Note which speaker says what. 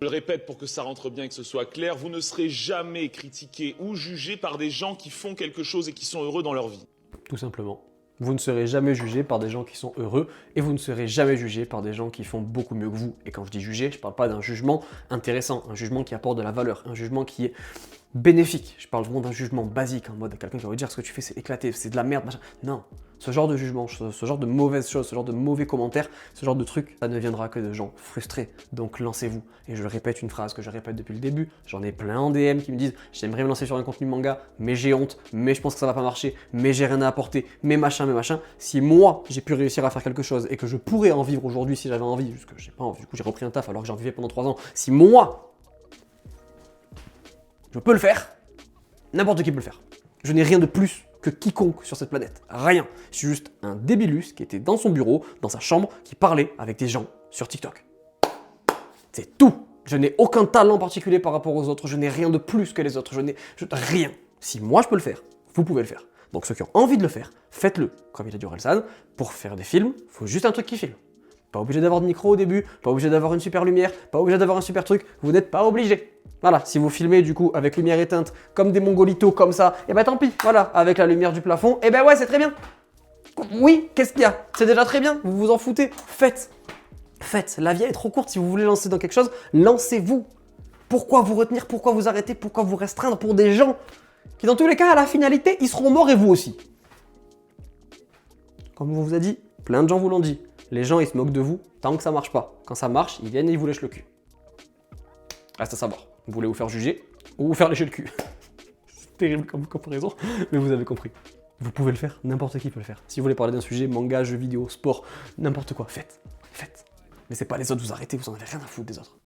Speaker 1: Je le répète pour que ça rentre bien et que ce soit clair, vous ne serez jamais critiqué ou jugé par des gens qui font quelque chose et qui sont heureux dans leur vie.
Speaker 2: Tout simplement. Vous ne serez jamais jugé par des gens qui sont heureux et vous ne serez jamais jugé par des gens qui font beaucoup mieux que vous. Et quand je dis juger, je ne parle pas d'un jugement intéressant, un jugement qui apporte de la valeur, un jugement qui est bénéfique. Je parle vraiment d'un jugement basique, en mode quelqu'un qui va vous dire ce que tu fais c'est éclaté, c'est de la merde, machin. Non, ce genre de jugement, ce genre de mauvaises choses, ce genre de mauvais commentaires, ce genre de trucs, ça ne viendra que de gens frustrés. Donc lancez-vous. Et je répète une phrase que je répète depuis le début, j'en ai plein en DM qui me disent j'aimerais me lancer sur un contenu manga, mais j'ai honte, mais je pense que ça va pas marcher, mais j'ai rien à apporter, mais machin, mais machin. Si moi j'ai pu réussir à faire quelque chose et que je pourrais en vivre aujourd'hui si j'avais envie, juste que j'ai pas envie, du coup j'ai repris un taf alors que j'en vivais pendant 3 ans, si moi je peux le faire, n'importe qui peut le faire. Je n'ai rien de plus que quiconque sur cette planète. Rien. Je suis juste un débilus qui était dans son bureau, dans sa chambre, qui parlait avec des gens sur TikTok. C'est tout. Je n'ai aucun talent particulier par rapport aux autres. Je n'ai rien de plus que les autres. Je n'ai rien. Si moi je peux le faire, vous pouvez le faire. Donc ceux qui ont envie de le faire, faites-le. Comme il a dit Orelsan, pour faire des films, il faut juste un truc qui filme. Pas obligé d'avoir de micro au début, pas obligé d'avoir une super lumière, pas obligé d'avoir un super truc, vous n'êtes pas obligé. Voilà, si vous filmez du coup avec lumière éteinte, comme des mongolitos comme ça, et ben tant pis, voilà, avec la lumière du plafond, et ben ouais, c'est très bien. Oui, qu'est-ce qu'il y a? C'est déjà très bien, vous vous en foutez, faites. Faites, la vie est trop courte, si vous voulez lancer dans quelque chose, lancez-vous. Pourquoi vous retenir, pourquoi vous arrêter, pourquoi vous restreindre pour des gens qui dans tous les cas, à la finalité, ils seront morts et vous aussi. Comme on vous a dit, plein de gens vous l'ont dit. Les gens, ils se moquent de vous tant que ça marche pas. Quand ça marche, ils viennent et ils vous lèchent le cul. Reste à savoir. Vous voulez vous faire juger ou vous faire lécher le cul. C'est terrible comme comparaison, mais vous avez compris. Vous pouvez le faire, n'importe qui peut le faire. Si vous voulez parler d'un sujet, manga, jeux vidéo, sport, n'importe quoi, faites. Faites. Laissez pas les autres vous arrêter, vous en avez rien à foutre des autres.